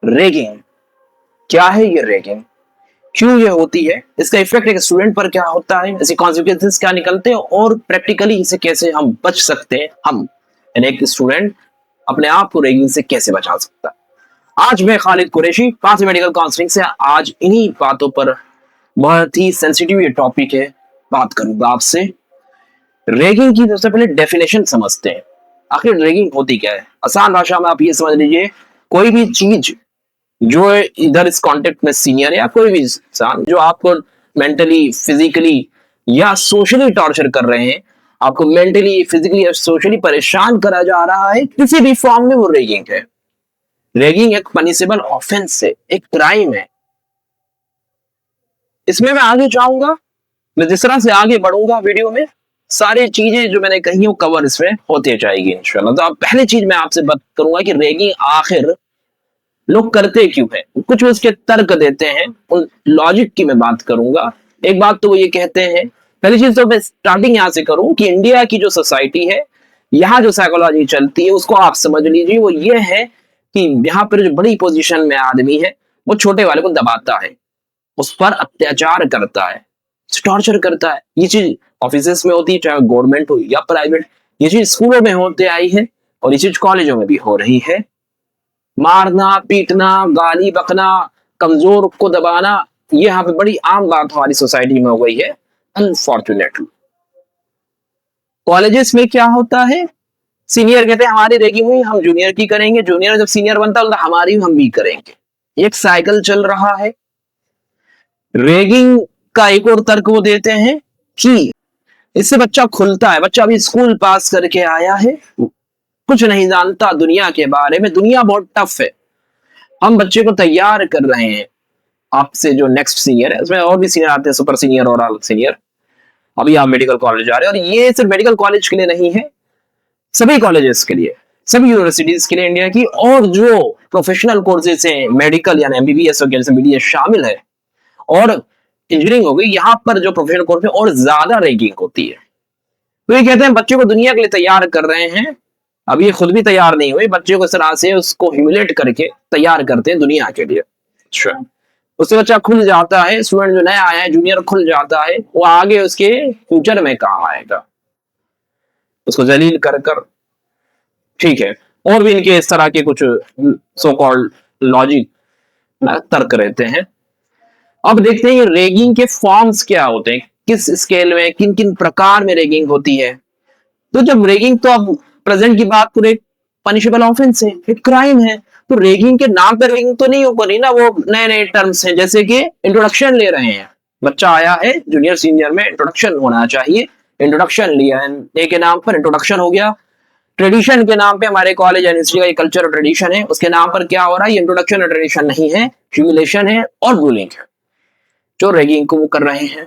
Raging क्या है? ये रेगिंग क्यों ये होती है, इसका इफेक्ट एक स्टूडेंट पर क्या होता है, इसके कॉन्सिक्वेंसेस क्या निकलते हैं और प्रैक्टिकली इसे कैसे हम बच सकते हैं, हम यानी एक स्टूडेंट अपने आप को रेगिंग से कैसे बचा सकता है। आज मैं खालिद कुरैशी पांच मेडिकल काउंसलिंग से आज इन्हीं बातों पर, बहुत ही सेंसिटिव ये टॉपिक है, बात करूंगा आपसे। रेगिंग की सबसे पहले डेफिनेशन समझते हैं, आखिर रेगिंग होती क्या है। आसान भाषा में आप ये समझ लीजिए, कोई भी चीज जो इधर इस कॉन्टेक्ट में सीनियर है या कोई भी इंसान जो आपको मेंटली, फिजिकली या सोशली टॉर्चर कर रहे हैं, आपको मेंटली, फिजिकली या सोशली परेशान करा जा रहा है किसी भी फॉर्म में, वो रेगिंग है। रेगिंग एक पनिशेबल ऑफेंस है, एक क्राइम है। इसमें मैं आगे जाऊंगा, मैं जिस तरह से आगे बढ़ूंगा वीडियो में, सारी चीजें जो मैंने कही वो कवर इसमें होती जाएगी इंशाल्लाह। तो अब पहली चीज मैं आपसे बात करूंगा कि रेगिंग आखिर लोग करते क्यों है, कुछ उसके तर्क देते हैं, उन लॉजिक की मैं बात करूंगा। एक बात तो वो ये कहते हैं, पहली चीज तो मैं स्टार्टिंग यहां से करूं कि इंडिया की जो सोसाइटी है, यहाँ जो साइकोलॉजी चलती है उसको आप समझ लीजिए। वो ये है कि यहाँ पर जो बड़ी पोजीशन में आदमी है वो छोटे वाले को दबाता है, उस पर अत्याचार करता है, टॉर्चर करता है। ये चीज ऑफिस में होती है, चाहे गवर्नमेंट हो या प्राइवेट। ये चीज स्कूलों में होते आई है और ये चीज कॉलेजों में भी हो रही है। मारना, पीटना, गाली बकना, कमजोर को दबाना, ये यहाँ पे बड़ी आम बात हमारी सोसाइटी में हो गई है अनफॉर्चुनेटली। कॉलेजेस में क्या होता है, सीनियर कहते हैं हमारी रैगिंग हुई, हम जूनियर की करेंगे, जूनियर जब सीनियर बनता है हमारी हम भी करेंगे। एक साइकिल चल रहा है। रैगिंग का एक और तर्क वो देते हैं कि इससे बच्चा खुलता है, बच्चा अभी स्कूल पास करके आया है, कुछ नहीं जानता दुनिया के बारे में, दुनिया बहुत टफ है, हम बच्चे को तैयार कर रहे हैं आपसे जो नेक्स्ट सीनियर है। इसमें और भी सीनियर आते हैं, सुपर सीनियर और ऑल सीनियर। अभी आप मेडिकल कॉलेज जा रहे हैं और ये सिर्फ मेडिकल कॉलेज के लिए नहीं है, सभी कॉलेजेस के लिए, सभी यूनिवर्सिटीज के लिए इंडिया की, और जो प्रोफेशनल कोर्सेज हैं मेडिकल यानी एमबीबीएस और जैसे बीडीएस शामिल है और इंजीनियरिंग हो गई, यहाँ पर जो प्रोफेशनल कोर्स है और ज्यादा रैगिंग होती है। तो ये कहते हैं बच्चे को दुनिया के लिए तैयार कर रहे हैं, अब ये खुद भी तैयार नहीं हुए, बच्चे को इस तरह से उसको ह्यूमिलेट करके तैयार करते हैं दुनिया के लिए। अच्छा, उससे बच्चा खुल जाता है, स्टूडेंट जो नया आया है जूनियर खुल जाता है, वो आगे उसके फ्यूचर में कहाँ आएगा, उसको जलील कर कर। ठीक है, और भी इनके इस तरह के कुछ सो कॉल्ड लॉजिक तर्क रहते हैं। अब देखते हैं रेगिंग के फॉर्म्स क्या होते हैं, किस स्केल में, किन किन प्रकार में रेगिंग होती है। तो जब रेगिंग, तो अब प्रेजेंट की बात करें, पनिशेबल ऑफेंस है, एक क्राइम है। तो रेगिंग के नाम पर रेगिंग तो नहीं हो रही ना, वो नए नए टर्म्स हैं, जैसे कि इंट्रोडक्शन ले रहे हैं। बच्चा आया है जूनियर सीनियर में, इंट्रोडक्शन होना चाहिए, इंट्रोडक्शन लिया है, ए के नाम पर इंट्रोडक्शन हो गया। ट्रेडिशन के नाम पे हमारे कॉलेज यूनिवर्सिटी का कल्चर और ट्रेडिशन है, उसके नाम पर क्या हो रहा है, ये इंट्रोडक्शन और ट्रेडिशन नहीं है, ह्यूमिलेशन है और बुलिंग है जो रेगिंग को वो कर रहे हैं।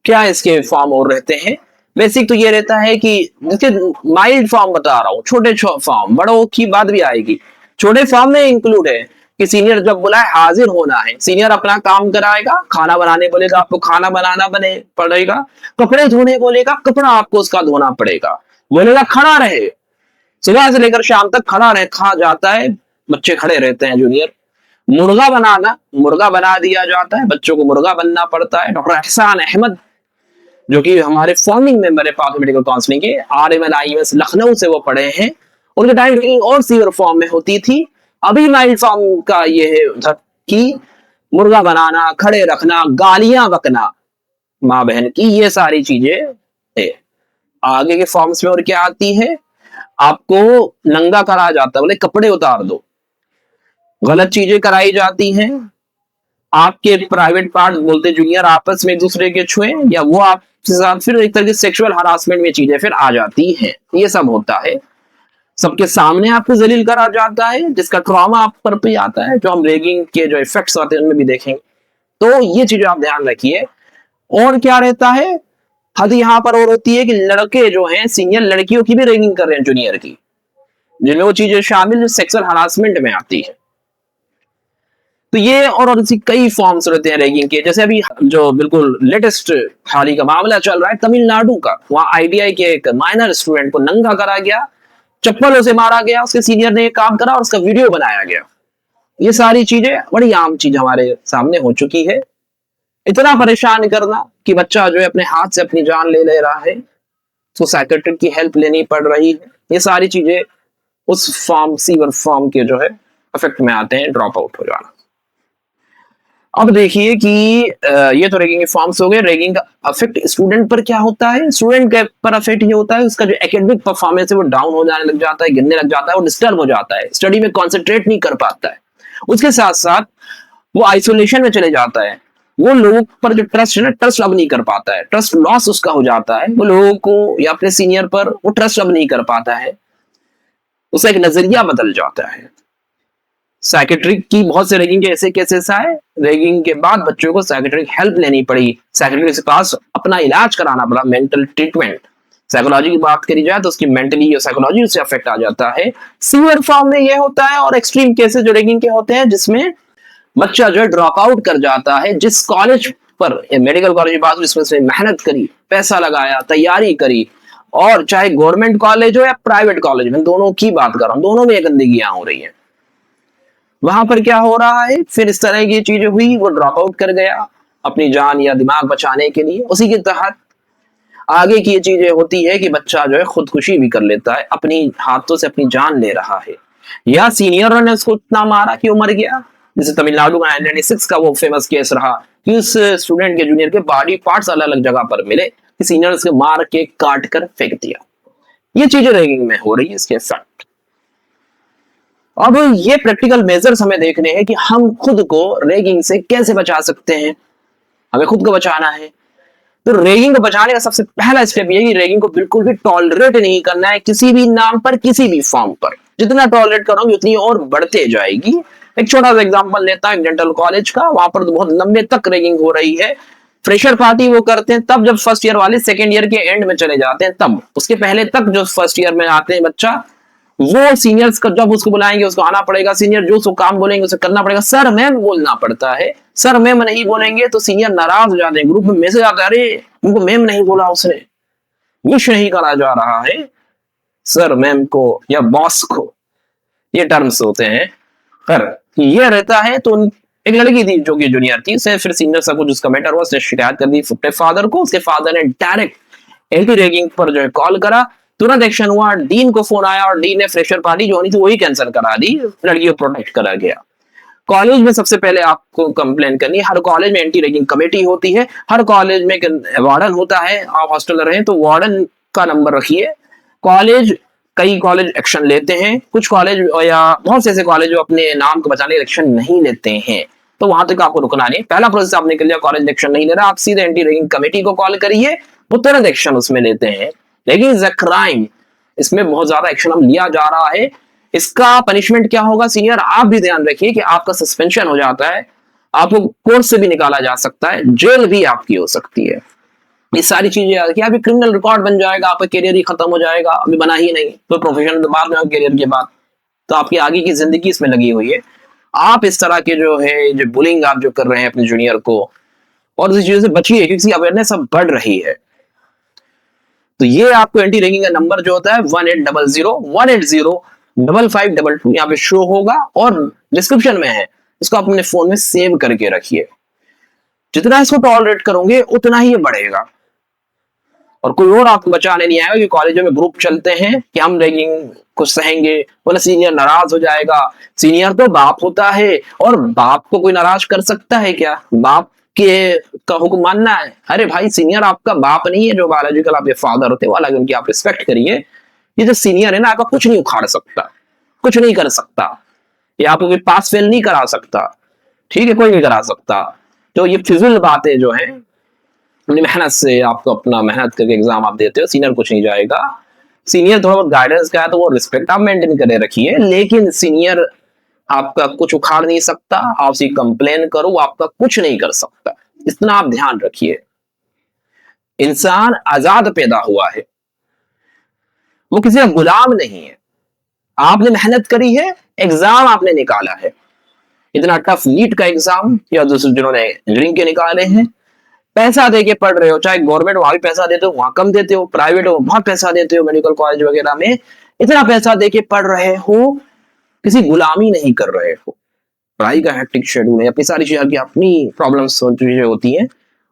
क्या इसके फॉर्म और रहते हैं? बेसिक तो ये रहता है कि इसके माइल्ड फॉर्म बता रहा हूँ, छोटे फॉर्म, बड़ों की बात भी आएगी। छोटे फॉर्म में इंक्लूड है कि सीनियर जब बुलाए हाजिर होना है, सीनियर अपना काम कराएगा, खाना बनाने बोलेगा आपको खाना बनाना बने पड़ेगा, कपड़े धोने बोलेगा कपड़ा आपको उसका धोना पड़ेगा, बोलेगा खड़ा रहे, सुबह से लेकर शाम तक खड़ा रहे, खा जाता है, बच्चे खड़े रहते हैं जूनियर। मुर्गा बनाना, मुर्गा बना दिया जाता है, बच्चों को मुर्गा बनना पड़ता है। डॉक्टर एहसान अहमद जो कि हमारे फाउंडिंग मेंबर है पाथ मेडिकल काउंसलिंग के, RMLIMS लखनऊ से वो पढ़े हैं, उनके टाइम रेगिंग और सीवियर फॉर्म में होती थी। अभी माइल्ड फॉर्म का ये है कि मुर्गा बनाना, खड़े रखना, गालियां बकना माँ बहन की, ये सारी चीजें है। आगे के फॉर्म्स में और क्या आती है, आपको नंगा करा जाता है, बोले कपड़े उतार दो, गलत चीजें कराई जाती हैं, आपके प्राइवेट पार्ट बोलते जूनियर आपस में एक दूसरे के छुए, या वो आपके साथ, फिर एक तरह की सेक्सुअल हरासमेंट में चीजें फिर आ जाती हैं। ये सब होता है, सबके सामने आपको जलील करा जाता है, जिसका ट्रॉमा आप पर भी आता है, जो हम रेगिंग के जो इफेक्ट्स आते हैं उनमें भी देखेंगे। तो ये चीजें आप ध्यान रखिए। और क्या रहता है, हद यहाँ पर और होती है कि लड़के जो हैं सीनियर लड़कियों की भी रेगिंग कर रहे हैं जूनियर की, जिनमें वो चीजें शामिल सेक्सुअल हरासमेंट में आती है। तो ये और ऐसी कई फॉर्म्स रहते हैं रैगिंग के। जैसे अभी जो बिल्कुल लेटेस्ट हाल ही का मामला चल रहा है तमिलनाडु का, वहां ITI के एक माइनर स्टूडेंट को नंगा करा गया, चप्पलों से मारा गया, उसके सीनियर ने काम करा और उसका वीडियो बनाया गया। ये सारी चीजें बड़ी आम चीज हमारे सामने हो चुकी है। इतना परेशान करना कि बच्चा जो है अपने हाथ से अपनी जान ले ले रहा है, तो साइकियाट्रिस्ट की हेल्प लेनी पड़ रही है। ये सारी चीजें उस फॉर्म सीवर फॉर्म के जो है इफेक्ट में आते हैं, ड्रॉप आउट हो जाना। अब देखिए कि ये तो रैगिंग के फॉर्म्स हो गए। रैगिंग का अफेक्ट स्टूडेंट पर क्या होता है? स्टूडेंट के पर अफेक्ट ये होता है उसका जो एकेडमिक परफॉर्मेंस है वो डाउन हो जाने लग जाता है, गिरने लग जाता है, वो डिस्टर्ब हो जाता है, स्टडी में कॉन्सेंट्रेट नहीं कर पाता है। उसके साथ साथ वो आइसोलेशन में चले जाता है, वो लोगों पर जो ट्रस्ट है ना, ट्रस्ट अब नहीं कर पाता है, ट्रस्ट लॉस उसका हो जाता है। वो लोगों को या अपने सीनियर पर वो ट्रस्ट अब नहीं कर पाता है, उसका एक नजरिया बदल जाता है। साइकेट्रिक की बहुत से रैगिंग के ऐसे केसेस आए, रैगिंग के बाद बच्चों को साइकेट्रिक हेल्प लेनी पड़ी, साइकेट्रिक के पास अपना इलाज कराना पड़ा, मेंटल ट्रीटमेंट। साइकोलॉजी की बात करी जाए तो उसकी मेंटली और साइकोलॉजी से अफेक्ट आ जाता है। सीवियर फॉर्म में यह होता है, और एक्सट्रीम केसेस जो रैगिंग के होते हैं जिसमें बच्चा जो है ड्रॉप आउट कर जाता है। जिस कॉलेज पर, मेडिकल कॉलेज की बात, जिसमें से मेहनत करी, पैसा लगाया, तैयारी करी, और चाहे गवर्नमेंट कॉलेज हो या प्राइवेट कॉलेज में, दोनों की बात कर रहा हूं, दोनों में गंदगियां हो रही है। वहां पर क्या हो रहा है, फिर इस तरह की चीजें हुई, वो ड्रॉप आउट कर गया अपनी जान या दिमाग बचाने के लिए। उसी के तहत आगे की ये चीजें होती है कि बच्चा जो है खुदकुशी भी कर लेता है, अपनी हाथों से अपनी जान ले रहा है, या सीनियरों ने उसको इतना मारा कि वो मर गया। जैसे तमिलनाडु में 1996 का वो फेमस केस रहा कि उस स्टूडेंट के, जूनियर के बॉडी पार्ट्स अलग अलग जगह पर मिले, कि सीनियर उसके मार के काट कर फेंक दिया। ये चीजें रैगिंग में हो रही है, इसके इफेक्ट। अब ये प्रैक्टिकल मेजर्स हमें देखने हैं कि हम खुद को रैगिंग से कैसे बचा सकते हैं। हमें खुद को बचाना है तो रैगिंग को बचाने का सबसे पहला स्टेप ये है कि रैगिंग को बिल्कुल भी टॉलरेट नहीं करना है, किसी भी नाम पर, किसी भी फॉर्म पर। जितना टॉलरेट करोगे उतनी और बढ़ते जाएगी। एक छोटा सा एग्जांपल लेता हूं डेंटल कॉलेज का। वहां पर तो बहुत लंबे तक रैगिंग हो रही है। फ्रेशर पार्टी वो करते हैं तब जब फर्स्ट ईयर वाले सेकेंड ईयर के एंड में चले जाते हैं, तब। उसके पहले तक जो फर्स्ट ईयर में आते हैं बच्चा, वो सीनियर्स का जब उसको बुलाएंगे उसको आना पड़ेगा, सीनियर जो उसको काम बोलेंगे उसे करना पड़ेगा, सर मैम बोलना पड़ता है। सर मैम नहीं बोलेंगे तो सीनियर नाराज हो जाते हैं, ग्रुप में मैसेज आता है, अरे उनको मैम नहीं बोला, उसने विश नहीं करा जा रहा है सर मैम को या बॉस को। ये टर्म्स होते हैं। पर ये रहता है तो एक लड़की थी जो कि जूनियर थी, उसे फिर सीनियर सब कुछ उसका मैटर हुआ, उसने शिकायत कर दी अपने फादर को। उसके फादर ने डायरेक्ट एंटी रैगिंग पर जो है कॉल करा, तुरंत एक्शन हुआ, डीन को फोन आया और डीन ने फ्रेशर पार्टी जो होनी थी वही कैंसिल करा दी, लड़की को प्रोटेक्ट करा गया। कॉलेज में सबसे पहले आपको कंप्लेन करनी है। हर कॉलेज में एंटी रैगिंग कमेटी होती है, हर कॉलेज में वार्डन होता है। आप हॉस्टलर हैं तो वार्डन का नंबर रखिए। कॉलेज, कई कॉलेज एक्शन लेते हैं, कुछ कॉलेज या बहुत से ऐसे कॉलेज जो अपने नाम को बचाने एक्शन नहीं लेते हैं, तो वहां तक आपको रुकना नहीं। पहला प्रोसेस आपने कर लिया, कॉलेज एक्शन नहीं ले रहा, आप सीधे एंटी रैगिंग कमेटी को कॉल करिए, वो तुरंत एक्शन उसमें लेते हैं। लेकिन इज अ क्राइम, इसमें बहुत ज्यादा एक्शन हम लिया जा रहा है। इसका पनिशमेंट क्या होगा सीनियर, आप भी ध्यान रखिए कि आपका सस्पेंशन हो जाता है, आपको कोर्स से भी निकाला जा सकता है, जेल भी आपकी हो सकती है। ये सारी चीजें कि अभी क्रिमिनल रिकॉर्ड बन जाएगा, आपका करियर ही खत्म हो जाएगा। अभी बना ही नहीं तो प्रोफेशन तो बाद में, करियर के बाद तो आपकी आगे की जिंदगी इसमें लगी हुई है। आप इस तरह के जो है जो बुलिंग आप जो कर रहे हैं अपने जूनियर को, और इस चीजों से बचिए क्योंकि अवेयरनेस अब बढ़ रही है। तो ये आपको एंटी रैगिंग का नंबर जो होता है 1800-180-5522 यहाँ पे शो होगा और डिस्क्रिप्शन में है, इसको आप अपने फोन में सेव करके रखिए। जितना इसको टॉलरेट करोगे उतना ही ये बढ़ेगा, और कोई और आपको बचाने नहीं आएगा। कि कॉलेजों में ग्रुप चलते हैं कि हम रैगिंग को सहेंगे, बोला सीनियर नाराज हो जाएगा। सीनियर तो बाप होता है, और बाप को कोई नाराज कर सकता है क्या? बाप के का हुक्म मानना है? अरे भाई, सीनियर आपका बाप नहीं है, जो बायोलॉजिकल आपके फादर होते हैं, हालांकि उनकी आप रिस्पेक्ट करिए। ये जो सीनियर है ना, आपका कुछ नहीं उखाड़ सकता, कुछ नहीं कर सकता, ये आपको कोई पास फेल नहीं करा सकता, ठीक है, कोई नहीं करा सकता। तो ये फिजुल बातें जो है, अपनी मेहनत से आपको अपना मेहनत करके एग्जाम आप देते हो, सीनियर कुछ नहीं जाएगा। सीनियर थोड़ा बहुत गाइडेंस का है तो वो रिस्पेक्ट आप मेंटेन करे रखिए, लेकिन सीनियर आपका कुछ उखाड़ नहीं सकता। आप उसी कंप्लेन करो, वो आपका कुछ नहीं कर सकता, इतना आप ध्यान रखिए। इंसान आजाद पैदा हुआ है, वो किसी का गुलाम नहीं है। आपने मेहनत करी है, एग्जाम आपने निकाला है, इतना टफ नीट का एग्जाम या दूसरे जिन्होंने इंजीनियरिंग के निकाले हैं, पैसा देके पढ़ रहे हो, चाहे गवर्नमेंट वहां भी पैसा देते हो, वहां कम देते हो, प्राइवेट हो बहुत पैसा देते हो, मेडिकल कॉलेज वगैरह में इतना पैसा देके पढ़ रहे हो, किसी गुलामी नहीं कर रहे हो। पढ़ाई का हेक्टिक शेड्यूल है, अपनी सारी चीजें की अपनी प्रॉब्लम्स चीजें होती हैं,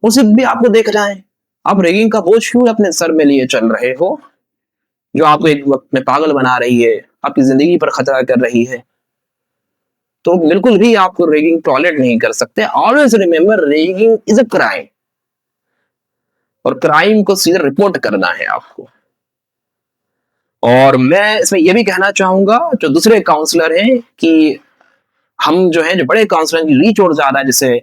उसे भी आपको देखना है। आप रैगिंग का बोझ क्यों अपने सर में लिए चल रहे हो, जो आपको एक वक्त में पागल बना रही है, आपकी जिंदगी पर खतरा कर रही है। तो बिल्कुल भी आपको रैगिंग टॉलरेट नहीं कर सकते। Always remember, ragging is a crime, और क्राइम को सीधे रिपोर्ट करना है आपको। और मैं इसमें यह भी कहना चाहूंगा जो दूसरे काउंसलर हैं कि हम जो है, जो बड़े काउंसलर की रीच और ज्यादा है, जैसे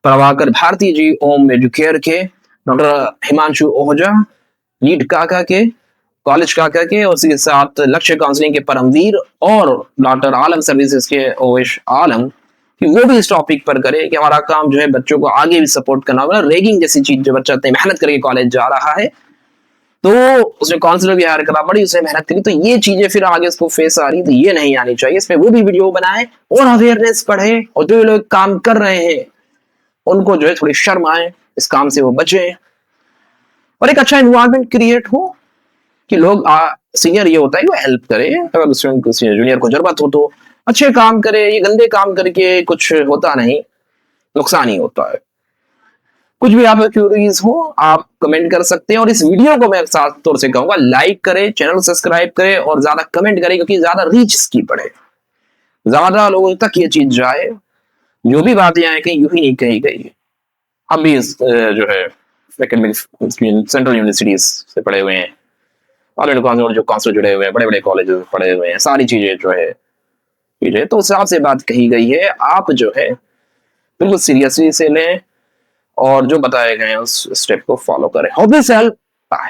प्रभाकर भारती जी ओम एजुकेयर के, डॉक्टर हिमांशु ओहजा लीड काका के, कॉलेज काका के, और उसके साथ लक्ष्य काउंसलिंग के परमवीर, और डॉक्टर आलम सर्विसेज के ओवेश आलम, कि वो भी इस टॉपिक पर करे कि हमारा काम जो है बच्चों को आगे भी सपोर्ट करना होगा। रेगिंग जैसी चीज जो बच्चा इतनी मेहनत करके कॉलेज जा रहा है, तो उसने काउंसलर भी हायर करा, बड़ी उसने मेहनत करी, तो ये चीजें फिर आगे उसको फेस आ रही, तो ये नहीं आनी चाहिए। इसमें वो भी वीडियो बनाए और अवेयरनेस पढ़े, और जो लोग काम कर रहे हैं उनको जो है थोड़ी शर्म आए, इस काम से वो बचे, और एक अच्छा एनवायरनमेंट क्रिएट हो कि लोग सीनियर ये होता है कि वो हेल्प करे, अगर जूनियर को जरूरत हो तो अच्छे काम करे। ये गंदे काम करके कुछ होता नहीं, नुकसान ही होता है। कुछ भी आप क्यूरीज हो आप कमेंट कर सकते हैं, और इस वीडियो को मैं साफ तौर से कहूंगा लाइक करें, चैनल को सब्सक्राइब करें, और ज्यादा कमेंट करें, क्योंकि ज्यादा रीच इसकी पड़े, ज्यादा लोगों तक ये चीज जाए। जो भी बातें आए कहीं यूं ही नहीं कही गई। हम भी जो है सेंट्रल यूनिवर्सिटीज से पढ़े हुए हैं, और जो काउंसिल जुड़े हुए हैं, बड़े बड़े कॉलेज पढ़े हुए हैं, सारी चीजें जो है चीजें तो उस हिसाब से बात कही गई है। आप जो है बिल्कुल सीरियसली से लें, और जो बताए गए हैं उस स्टेप को फॉलो करें। Hope this help. बाय।